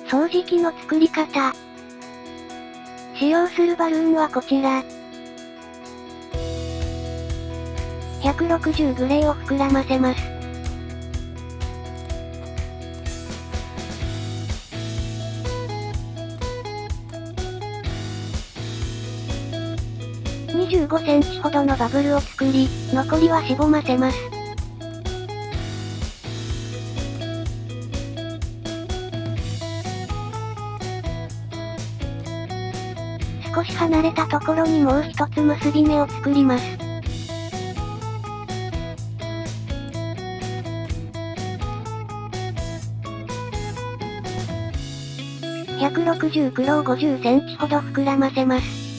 掃除機の作り方。使用するバルーンはこちら。160グレーを膨らませます。25センチほどのバブルを作り、残りはしぼませます。少し離れたところにもう一つ結び目を作ります。160グロー50センチほど膨らませます。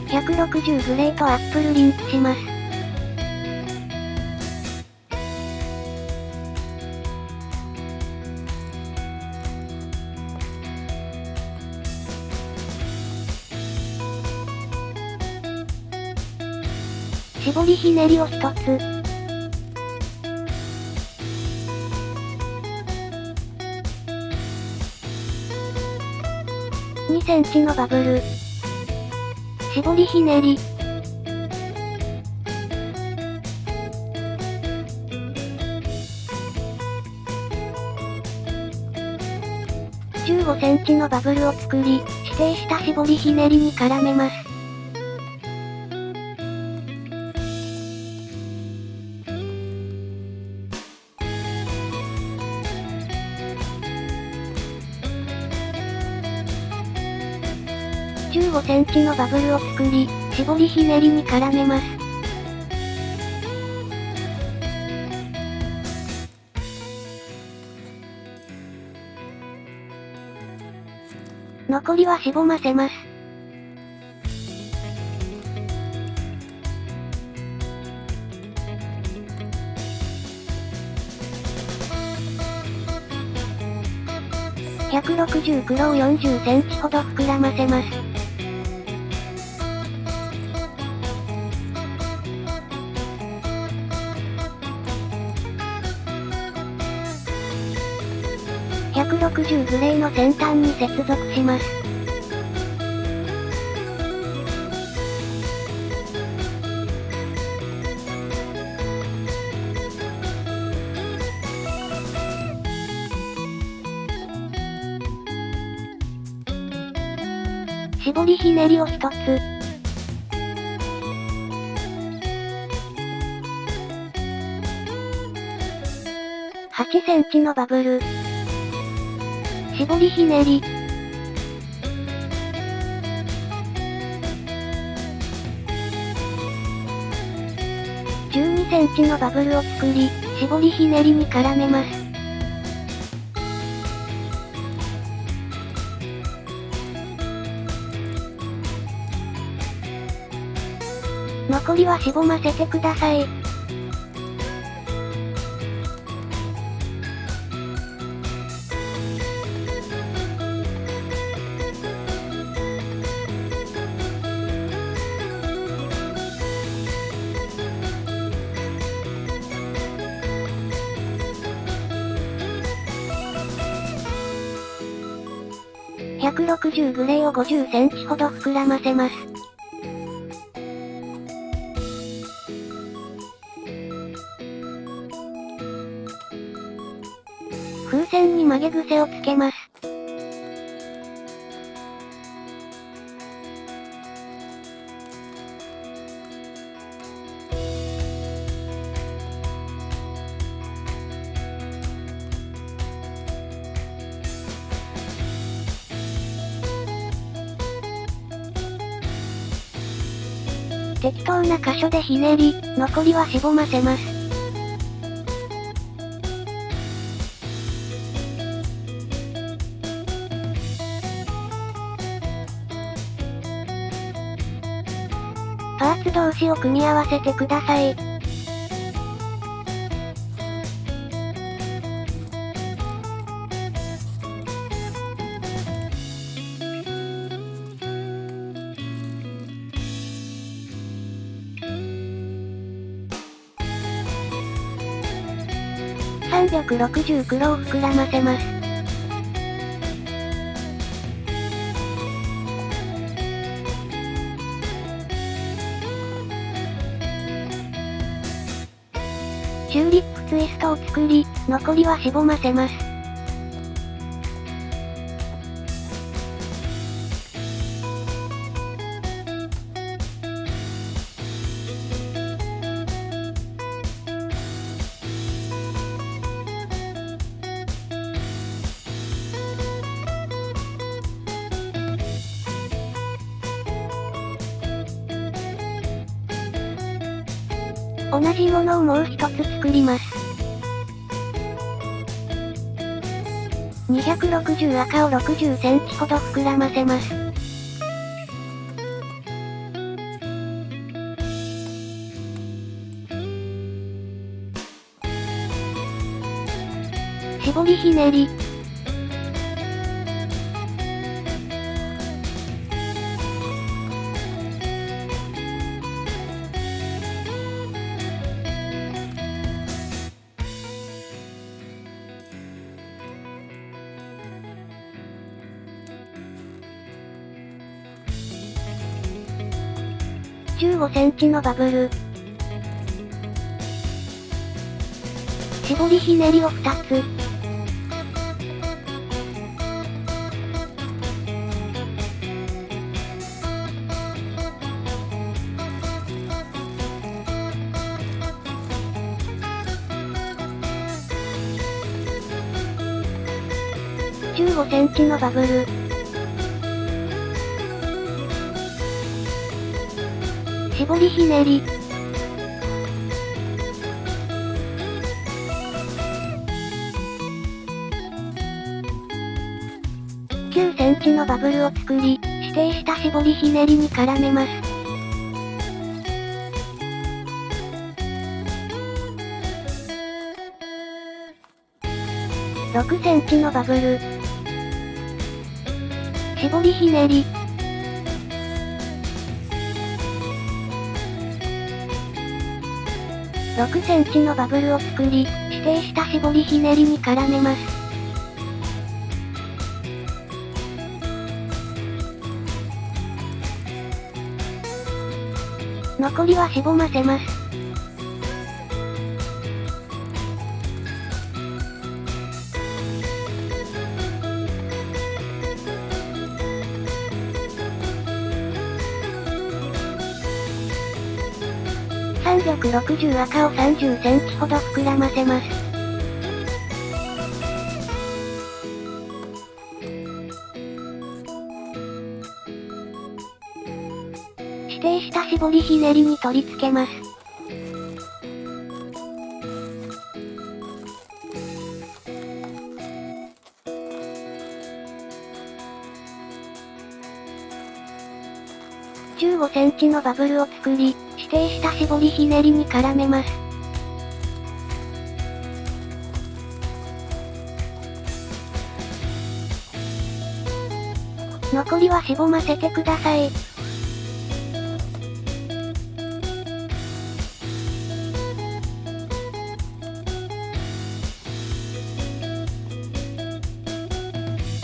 160グレーとアップルリンクします。絞りひねりを一つ。2センチのバブル。絞りひねり。15センチのバブルを作り、指定した絞りひねりに絡めます。15センチのバブルを作り、絞りひねりに絡めます。残りはしぼませます。160グロー40センチほど膨らませます。160グレーの先端に接続します。絞りひねりを一つ。8センチのバブル。絞りひねり。12センチのバブルを作り、絞りひねりに絡めます。残りはしぼませてください。160グレーを50センチほど膨らませます。風船に曲げ癖をつけます。適当な箇所でひねり、残りはしぼませます。パーツ同士を組み合わせてください。360黒を膨らませます。チューリップツイストを作り、残りはしぼませます。同じものをもう一つ作ります。260赤を60センチほど膨らませます。絞りひねり。15センチのバブル。絞りひねりを2つ。15センチのバブル。絞りひねり。9センチのバブルを作り、指定した絞りひねりに絡めます。6センチのバブル。絞りひねり。6センチのバブルを作り、指定した絞りひねりに絡めます。残りはしぼませます。360赤を30センチほど膨らませます。指定した絞りひねりに取り付けます。15センチのバブルを作り、指定した絞りひねりに絡めます。残りはしぼませてください。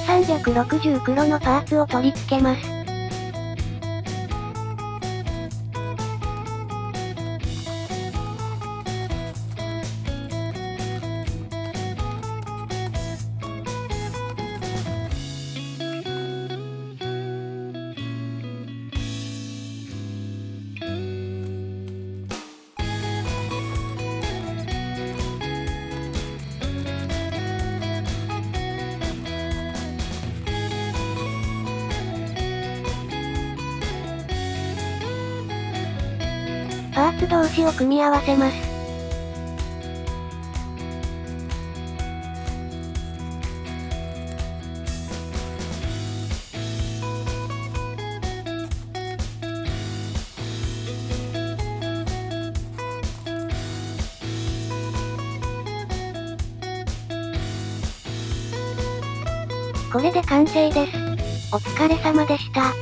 360黒のパーツを取り付けます。パーツ同士を組み合わせます。これで完成です。お疲れ様でした。